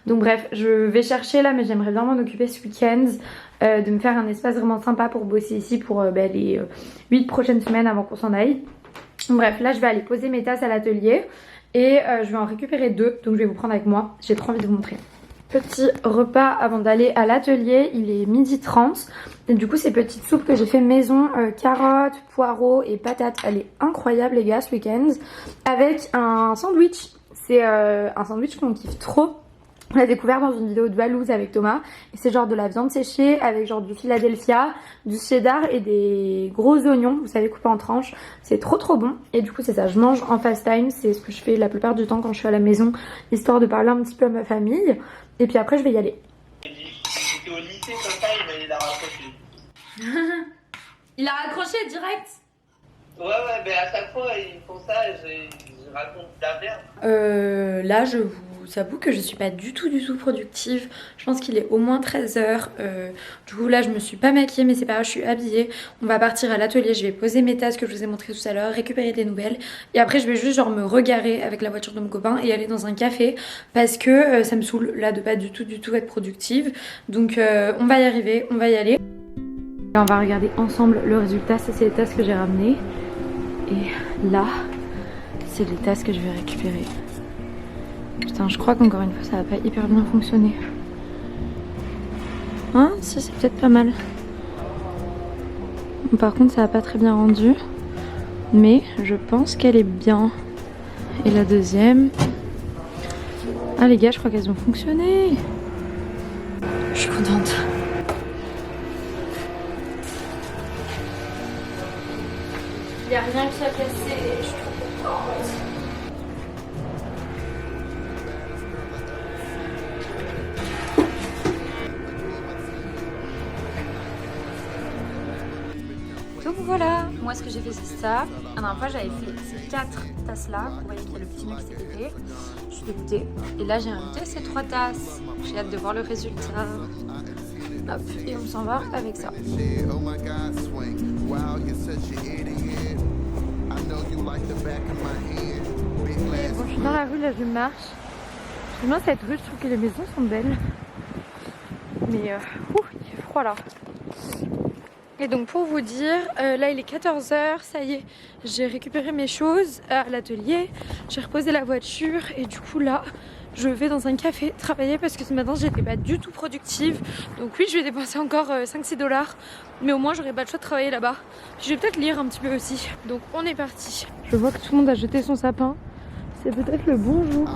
Donc bref je vais chercher là mais j'aimerais bien m'en occuper ce week-end, de me faire un espace vraiment sympa pour bosser ici pour les 8 prochaines semaines avant qu'on s'en aille. Bref là je vais aller poser mes tasses à l'atelier et je vais en récupérer 2 donc je vais vous prendre avec moi, j'ai trop envie de vous montrer. Petit repas avant d'aller à l'atelier, il est 12h30 et du coup ces petites soupes que j'ai fait maison, carottes, poireaux et patates, elle est incroyable les gars ce week-end, avec un sandwich. C'est un sandwich qu'on kiffe trop. On l'a découvert dans une vidéo de Valouz avec Thomas et c'est genre de la viande séchée avec genre du Philadelphia, du cheddar et des gros oignons, vous savez, coupés en tranches. C'est trop bon et du coup c'est ça, je mange en fast time, c'est ce que je fais la plupart du temps quand je suis à la maison, histoire de parler un petit peu à ma famille et puis après je vais y aller. J'étais au lycée comme ça, il a raccroché. Il a raccroché direct. Ouais, mais à chaque fois ils font ça, je raconte la merde. Là je vous avoue que je suis pas du tout productive. Je pense qu'il est au moins 13h. Du coup là je me suis pas maquillée mais c'est pas grave, je suis habillée. On va partir à l'atelier, je vais poser mes tasses que je vous ai montré tout à l'heure, récupérer des nouvelles. Et après je vais juste genre me regarer avec la voiture de mon copain et aller dans un café parce que ça me saoule là de pas du tout être productive. Donc on va y arriver, on va y aller. On va regarder ensemble le résultat. Ça c'est les tasses que j'ai ramenées. Et là c'est les tasses que je vais récupérer. Putain, je crois qu'encore une fois ça va pas hyper bien fonctionner. Hein? Si, c'est peut-être pas mal. Par contre ça va pas très bien rendu. Mais je pense qu'elle est bien. Et la deuxième... Ah les gars, je crois qu'elles ont fonctionné. Je suis contente. Il n'y a rien qui a cassé. Je suis trop contente. Donc voilà, moi ce que j'ai fait c'est ça. La dernière fois j'avais fait ces 4 tasses là. Vous voyez qu'il y a le petit mec qui s'est pété. Je suis dégoûtée. Et là j'ai invité ces 3 tasses. J'ai hâte de voir le résultat. Hop, et on s'en va avec ça. Bon, je suis dans la rue, là je marche. J'aime bien cette rue, je trouve que les maisons sont belles. Mais il fait froid là. Et donc pour vous dire, là il est 14h, ça y est, j'ai récupéré mes choses à l'atelier, j'ai reposé la voiture et du coup là, je vais dans un café travailler parce que ce matin j'étais pas du tout productive. Donc oui, je vais dépenser encore 5-6 $, mais au moins j'aurai pas le choix de travailler là-bas. Je vais peut-être lire un petit peu aussi. Donc on est parti. Je vois que tout le monde a jeté son sapin. C'est peut-être le bon jour.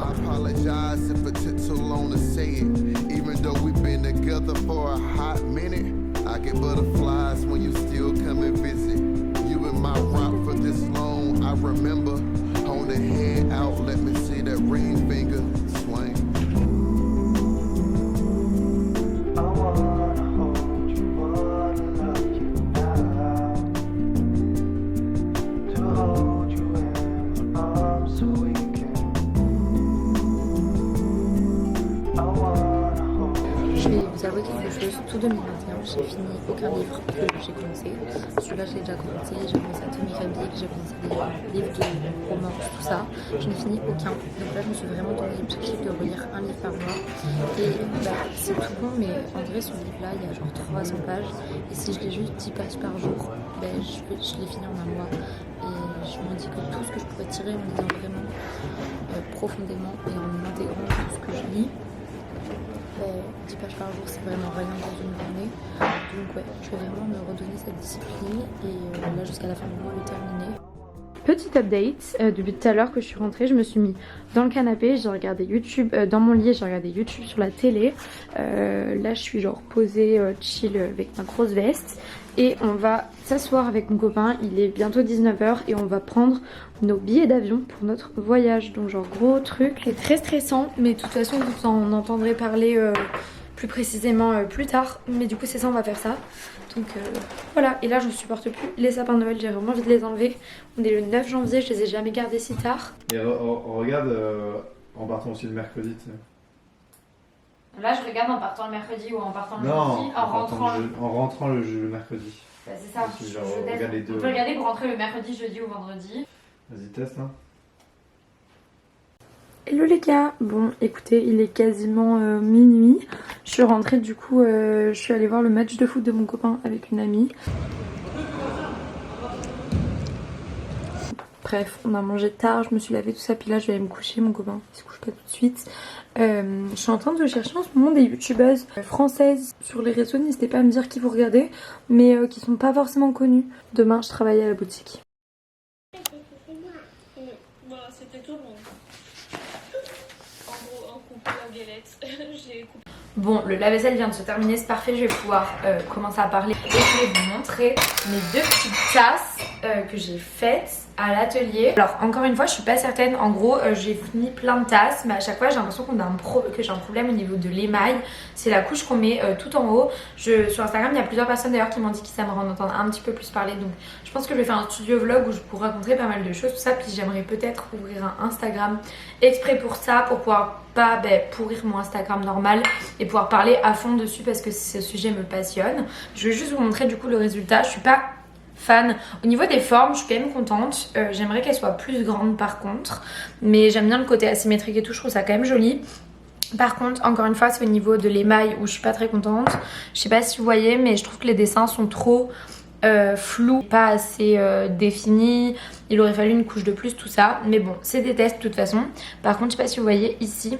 I get butterflies when you still come and visit. You in my rock for this long. I remember hold the head out, let me see that ring finger swing. I wanna hold you, wanna love you now. To hold you in my arms so we can. I wanna hold you. Je vais vous avouer quelque chose, tout 2021. J'ai fini aucun livre que j'ai commencé. Celui-là, je l'ai déjà commencé. J'ai commencé Atomic Habits, j'ai commencé des livres de romans, tout ça. Je n'ai fini aucun. Donc là, je me suis vraiment donné l'objectif de relire un livre par mois. Et c'est tout bon, mais en vrai, ce livre-là, il y a genre 300 pages. Et si je lis juste 10 pages par jour, je l'ai fini en un mois. Et je me dis que tout ce que je pourrais tirer en lisant vraiment profondément et en intégrant tout ce que je lis, 10 pages par jour, c'est vraiment rien dans une journée. Donc ouais, je vais vraiment me redonner cette discipline et là jusqu'à la fin du mois le terminer. Petit update, depuis tout à l'heure que je suis rentrée, je me suis mis dans le canapé, j'ai regardé YouTube, dans mon lit j'ai regardé YouTube sur la télé. Là je suis genre posée chill avec ma grosse veste. Et on va s'asseoir avec mon copain, il est bientôt 19h et on va prendre nos billets d'avion pour notre voyage. Donc genre gros truc, c'est très stressant mais de toute façon vous en entendrez parler plus précisément plus tard. Mais du coup c'est ça, on va faire ça. Donc voilà, et là je ne supporte plus les sapins de Noël, j'ai vraiment envie de les enlever. On est le 9 janvier, je les ai jamais gardés si tard. Et regarde en partant aussi le mercredi, tu sais. Là je regarde en partant le mercredi ou en partant le jeudi, en rentrant le mercredi. Bah, c'est ça, regarde les deux. On peut regarder pour rentrer le mercredi, jeudi ou vendredi. Vas-y, teste hein. Hello les gars, bon écoutez il est quasiment minuit. Je suis rentrée du coup, je suis allée voir le match de foot de mon copain avec une amie. Bref, on a mangé tard, je me suis lavé tout ça, puis là je vais aller me coucher, mon copain il se couche pas tout de suite. Je suis en train de chercher en ce moment des youtubeuses françaises sur les réseaux, n'hésitez pas à me dire qui vous regardez, mais qui sont pas forcément connues. Demain je travaille à la boutique. Voilà, c'était tout le monde. En gros, un coupé à galette. J'ai coupé. Bon, le lave-vaisselle vient de se terminer, c'est parfait, je vais pouvoir commencer à parler. Et je vais vous montrer mes 2 petites tasses que j'ai faites à l'atelier. Alors encore une fois, je suis pas certaine, en gros j'ai fini plein de tasses, mais à chaque fois j'ai l'impression que j'ai un problème au niveau de l'émail. C'est la couche qu'on met tout en haut. Sur Instagram, il y a plusieurs personnes d'ailleurs qui m'ont dit qu'ils aimeraient en entendre un petit peu plus parler. Donc je pense que je vais faire un studio vlog où je pourrai raconter pas mal de choses, tout ça. Puis j'aimerais peut-être ouvrir un Instagram exprès pour ça, pour pouvoir pas pourrir mon Instagram normal et pouvoir parler à fond dessus parce que ce sujet me passionne. Je vais juste vous montrer du coup le résultat. Je suis pas fan. Au niveau des formes, je suis quand même contente. J'aimerais qu'elles soient plus grandes par contre, mais j'aime bien le côté asymétrique et tout, je trouve ça quand même joli. Par contre, encore une fois, c'est au niveau de l'émail où je suis pas très contente. Je sais pas si vous voyez, mais je trouve que les dessins sont trop flous, pas assez définis. Il aurait fallu une couche de plus, tout ça. Mais bon, c'est des tests de toute façon. Par contre, je sais pas si vous voyez ici,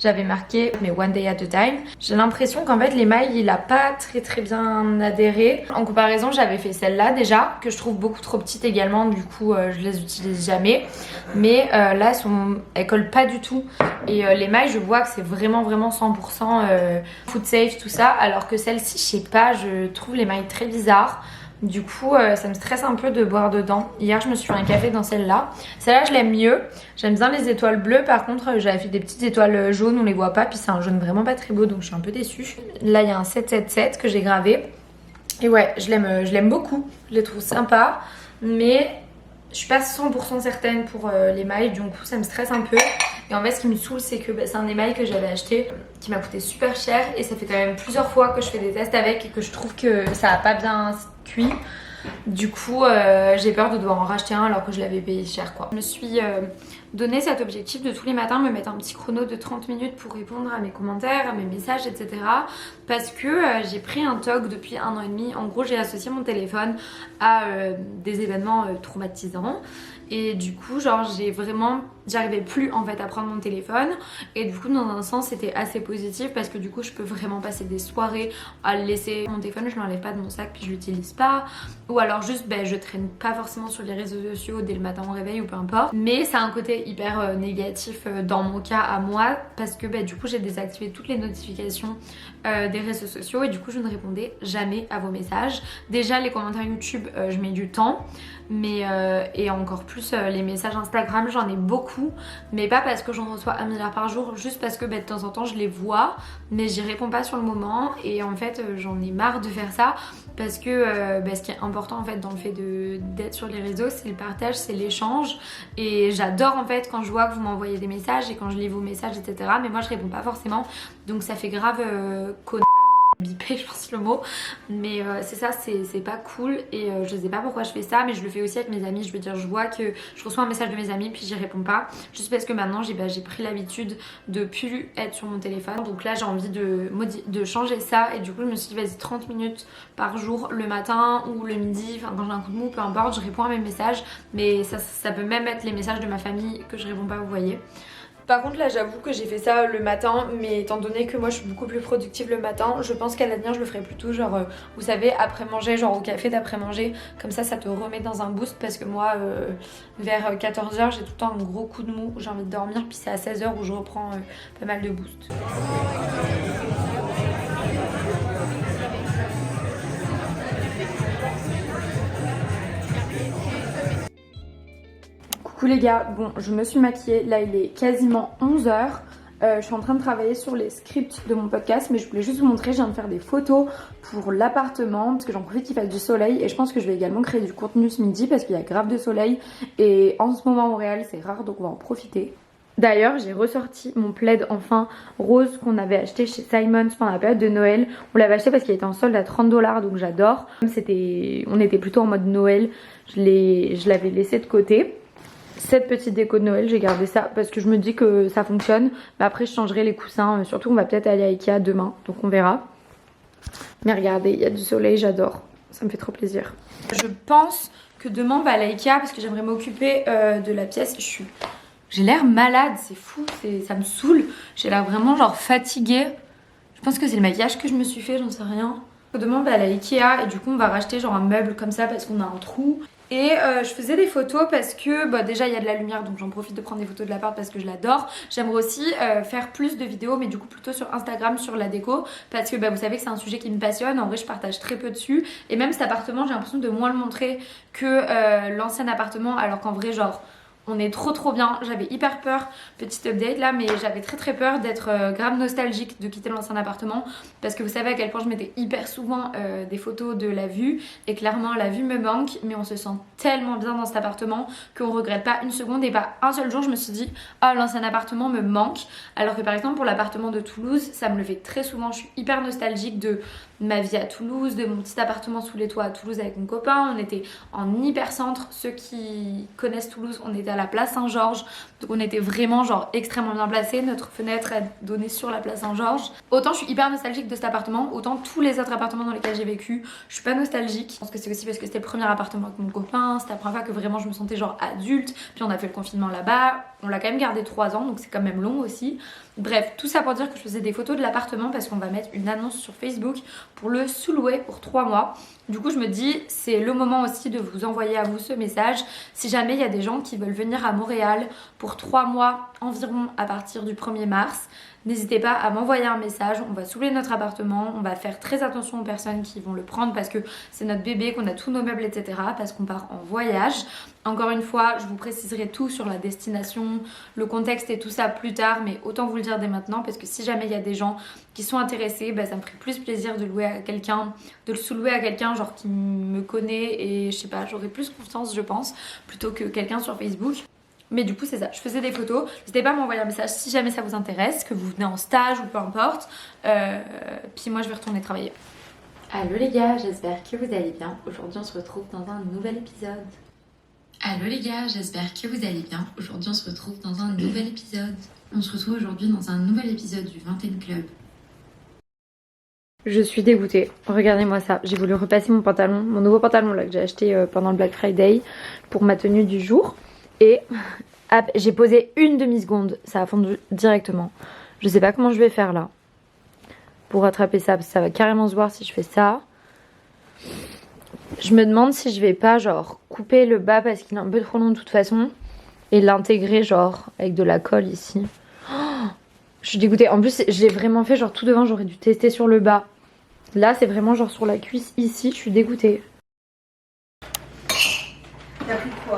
j'avais marqué mais one day at a time. J'ai l'impression qu'en fait l'émail il a pas très bien adhéré. En comparaison j'avais fait celle-là déjà que je trouve beaucoup trop petite également, du coup je les utilise jamais. Mais là elles collent pas du tout et l'émail je vois que c'est vraiment 100% food safe tout ça, alors que celle-ci je sais pas, je trouve l'émail très bizarre. Du coup ça me stresse un peu de boire dedans. Hier je me suis fait un café dans celle-là. Celle-là je l'aime mieux. J'aime bien les étoiles bleues. Par contre j'avais fait des petites étoiles jaunes, on les voit pas. Puis c'est un jaune vraiment pas très beau donc je suis un peu déçue. Là il y a un 777 que j'ai gravé. Et ouais, je l'aime beaucoup, je les trouve sympas, mais je suis pas 100% certaine pour l'émail, du coup ça me stresse un peu. Et en fait ce qui me saoule c'est que c'est un émail que j'avais acheté qui m'a coûté super cher et ça fait quand même plusieurs fois que je fais des tests avec et que je trouve que ça a pas bien cuit. Du coup j'ai peur de devoir en racheter un alors que je l'avais payé cher quoi. Je me suis donné cet objectif de tous les matins me mettre un petit chrono de 30 minutes pour répondre à mes commentaires, à mes messages, etc. Parce que j'ai pris un TOC depuis 1 an et demi. En gros j'ai associé mon téléphone à des événements traumatisants. Et du coup genre j'arrivais plus en fait à prendre mon téléphone. Et du coup dans un sens c'était assez positif parce que du coup je peux vraiment passer des soirées à le laisser. Mon téléphone je l'enlève pas de mon sac puis je l'utilise pas. Ou alors juste je traîne pas forcément sur les réseaux sociaux dès le matin au réveil ou peu importe. Mais ça a un côté hyper négatif dans mon cas à moi. Parce que du coup j'ai désactivé toutes les notifications des réseaux sociaux. Et du coup je ne répondais jamais à vos messages. Déjà les commentaires YouTube je mets du temps. Mais et encore plus les messages Instagram j'en ai beaucoup, mais pas parce que j'en reçois 1 milliard par jour, juste parce que de temps en temps je les vois mais j'y réponds pas sur le moment. Et en fait j'en ai marre de faire ça parce que ce qui est important en fait dans le fait d'être sur les réseaux c'est le partage, c'est l'échange. Et j'adore en fait quand je vois que vous m'envoyez des messages et quand je lis vos messages etc. Mais moi je réponds pas forcément, donc ça fait grave bipé je pense le mot, mais c'est ça, c'est pas cool. Et je sais pas pourquoi je fais ça, mais je le fais aussi avec mes amis. Je veux dire je vois que je reçois un message de mes amis puis j'y réponds pas, juste parce que maintenant j'ai pris l'habitude de plus être sur mon téléphone. Donc là j'ai envie de changer ça et du coup je me suis dit vas-y 30 minutes par jour le matin ou le midi, enfin quand j'ai un coup de mou peu importe, je réponds à mes messages. Mais ça peut même être les messages de ma famille que je réponds pas, vous voyez. Par contre là j'avoue que j'ai fait ça le matin, mais étant donné que moi je suis beaucoup plus productive le matin, je pense qu'à l'avenir je le ferai plutôt genre vous savez après manger, genre au café d'après manger, comme ça te remet dans un boost. Parce que moi vers 14h j'ai tout le temps un gros coup de mou, j'ai envie de dormir, puis c'est à 16h où je reprends pas mal de boost. Coucou les gars, bon je me suis maquillée, là il est quasiment 11h. Je suis en train de travailler sur les scripts de mon podcast, mais je voulais juste vous montrer, je viens de faire des photos pour l'appartement parce que j'en profite qu'il fasse du soleil. Et je pense que je vais également créer du contenu ce midi parce qu'il y a grave de soleil et en ce moment à Montréal c'est rare, donc on va en profiter. D'ailleurs j'ai ressorti mon plaid enfin rose qu'on avait acheté chez Simons pendant la période de Noël. On l'avait acheté parce qu'il était en solde à 30$, donc j'adore. On était plutôt en mode Noël, je l'avais laissé de côté. Cette petite déco de Noël, j'ai gardé ça parce que je me dis que ça fonctionne. Mais après je changerai les coussins, surtout on va peut-être aller à Ikea demain, donc on verra. Mais regardez, il y a du soleil, j'adore, ça me fait trop plaisir. Je pense que demain on va aller à Ikea parce que j'aimerais m'occuper de la pièce. J'ai l'air malade, c'est fou, ça me saoule. J'ai l'air vraiment genre fatiguée. Je pense que c'est le maquillage que je me suis fait, j'en sais rien. Demain on va aller à Ikea et du coup on va racheter genre un meuble comme ça parce qu'on a un trou. Et je faisais des photos parce que déjà il y a de la lumière, donc j'en profite de prendre des photos de l'appart parce que je l'adore. J'aimerais aussi faire plus de vidéos, mais du coup plutôt sur Instagram sur la déco, parce que vous savez que c'est un sujet qui me passionne. En vrai je partage très peu dessus, et même cet appartement j'ai l'impression de moins le montrer que l'ancien appartement, alors qu'en vrai genre on est trop bien. J'avais hyper peur, petite update là, mais j'avais très peur d'être grave nostalgique de quitter l'ancien appartement, parce que vous savez à quel point je mettais hyper souvent des photos de la vue, et clairement la vue me manque, mais on se sent tellement bien dans cet appartement qu'on regrette pas une seconde. Et pas un seul jour je me suis dit ah l'ancien appartement me manque, alors que par exemple pour l'appartement de Toulouse ça me le fait très souvent. Je suis hyper nostalgique de ma vie à Toulouse, de mon petit appartement sous les toits à Toulouse avec mon copain. On était en hyper centre, ceux qui connaissent Toulouse, on était à la place Saint-Georges, donc on était vraiment genre extrêmement bien placés. Notre fenêtre est donnée sur la place Saint-Georges. Autant je suis hyper nostalgique de cet appartement, autant tous les autres appartements dans lesquels j'ai vécu je suis pas nostalgique. Je pense que c'est aussi parce que c'était le premier appartement avec mon copain, c'était la première fois que vraiment je me sentais genre adulte, puis on a fait le confinement là-bas, on l'a quand même gardé 3 ans, donc c'est quand même long aussi. Bref, tout ça pour dire que je faisais des photos de l'appartement parce qu'on va mettre une annonce sur Facebook pour le sous-louer pour 3 mois. Du coup je me dis c'est le moment aussi de vous envoyer à vous ce message. Si jamais il y a des gens qui veulent venir à Montréal pour 3 mois environ à partir du 1er mars, n'hésitez pas à m'envoyer un message. On va soulever notre appartement, on va faire très attention aux personnes qui vont le prendre parce que c'est notre bébé, qu'on a tous nos meubles, etc. Parce qu'on part en voyage. Encore une fois, je vous préciserai tout sur la destination, le contexte et tout ça plus tard, mais autant vous le dire dès maintenant parce que si jamais il y a des gens qui sont intéressés, bah, ça me ferait plus plaisir de louer à quelqu'un, de le sous-louer à quelqu'un genre qui me connaît et je sais pas, j'aurais plus confiance je pense, plutôt que quelqu'un sur Facebook. Mais du coup c'est ça, je faisais des photos, n'hésitez pas à m'envoyer un message si jamais ça vous intéresse, que vous venez en stage ou peu importe, puis moi je vais retourner travailler. Allo les gars, j'espère que vous allez bien, aujourd'hui on se retrouve dans un nouvel épisode. Allo les gars, j'espère que vous allez bien, aujourd'hui on se retrouve dans un nouvel épisode. On se retrouve aujourd'hui dans un nouvel épisode du 21 Club. Je suis dégoûtée, regardez-moi ça, j'ai voulu repasser mon pantalon, mon nouveau pantalon là que j'ai acheté pendant le Black Friday pour ma tenue du jour. Et j'ai posé une demi-seconde, ça a fondu directement. Je sais pas comment je vais faire là pour rattraper ça, parce que ça va carrément se voir si je fais ça. Je me demande si je vais pas genre couper le bas parce qu'il est un peu trop long de toute façon et l'intégrer genre avec de la colle ici. Oh, je suis dégoûtée. En plus je l'ai vraiment fait genre tout devant, j'aurais dû tester sur le bas. Là c'est vraiment genre sur la cuisse ici, je suis dégoûtée. T'as pris quoi?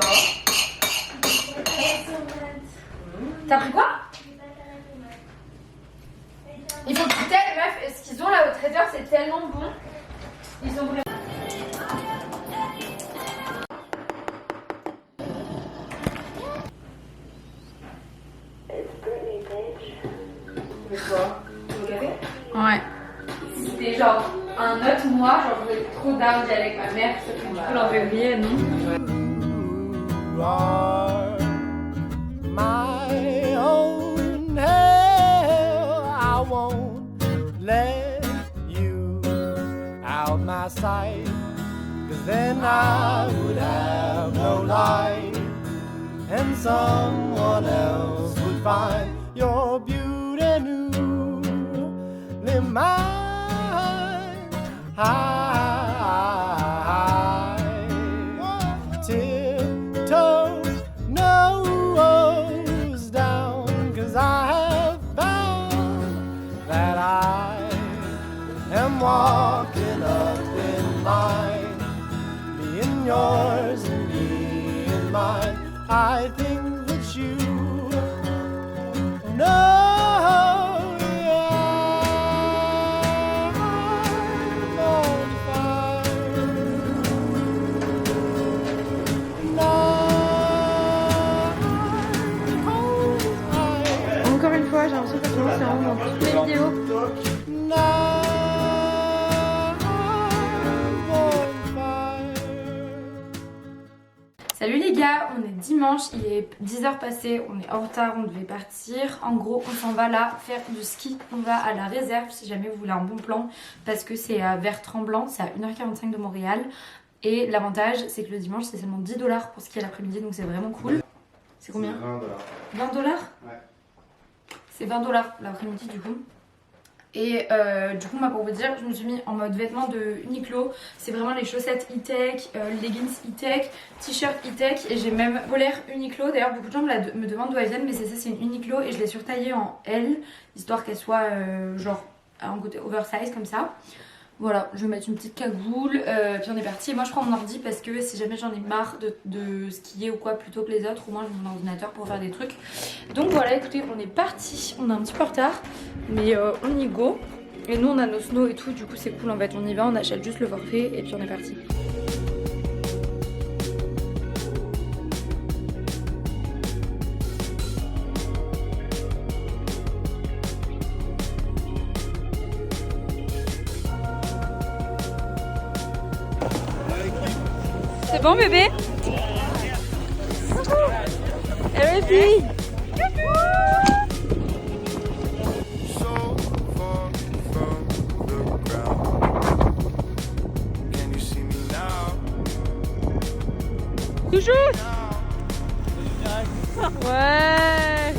T'as pris quoi? Il faut goûter, meuf, ce qu'ils ont là au traiteur c'est tellement bon. Ils ont vraiment... Quoi? Au café? Ouais. C'était genre un autre mois, genre j'avais trop d'armes d'y aller avec ma mère, parce que du coup l'enfévrier, non? My own hell, I won't let you out my sight, 'cause then I would have no life, and someone else would find your beauty newly mine. Tiptoe nose down, 'cause I have found that I am walking up in line, being yours and being mine. I think that you know. Encore une fois, j'ai l'impression que c'est vraiment dans toutes les vidéos. Salut les gars, on est dimanche, il est 10h passées, on est en retard, on devait partir. En gros, on s'en va là faire du ski, on va à la réserve si jamais vous voulez un bon plan parce que c'est à Vert-Tremblant, c'est à 1h45 de Montréal. Et l'avantage, c'est que le dimanche, c'est seulement 10$ pour skier l'après-midi, donc c'est vraiment cool. C'est combien? 20$. 20$? Ouais. C'est 20$ l'après-midi du coup. Et du coup, moi pour vous dire, je me suis mis en mode vêtements de Uniqlo. C'est vraiment les chaussettes e-tech, leggings e-tech, t-shirt e-tech. Et j'ai même polaire Uniqlo. D'ailleurs, beaucoup de gens me demandent d'où elles viennent, mais c'est ça, c'est une Uniqlo. Et je l'ai surtaillée en L, histoire qu'elle soit genre un côté oversize comme ça. Voilà, je vais mettre une petite cagoule, puis on est parti. Et moi je prends mon ordi parce que si jamais j'en ai marre de skier ou quoi plutôt que les autres, au moins j'ai mon ordinateur pour faire des trucs. Donc voilà, écoutez, on est parti. On est un petit peu en retard, mais on y go. Et nous on a nos snows et tout, du coup c'est cool en fait. On y va, on achète juste le forfait et puis on est parti. C'est bon bébé? Hello les filles! Toujours? Ouais!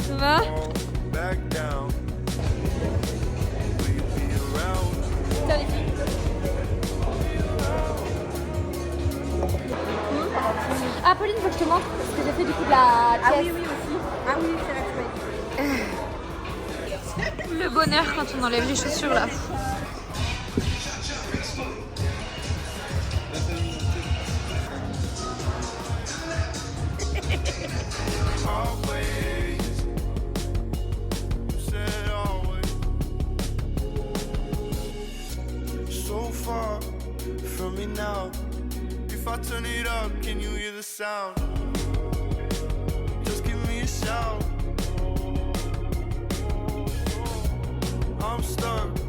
Ça va? Tiens les filles! Ah Pauline, faut que je te montre parce que j'ai fait du coup de la pièce. Ah oui, oui aussi. Ah oui, c'est vrai que je Le bonheur quand on enlève les chaussures là. If I turn it up, can you hear the sound? Just give me a shout. I'm stuck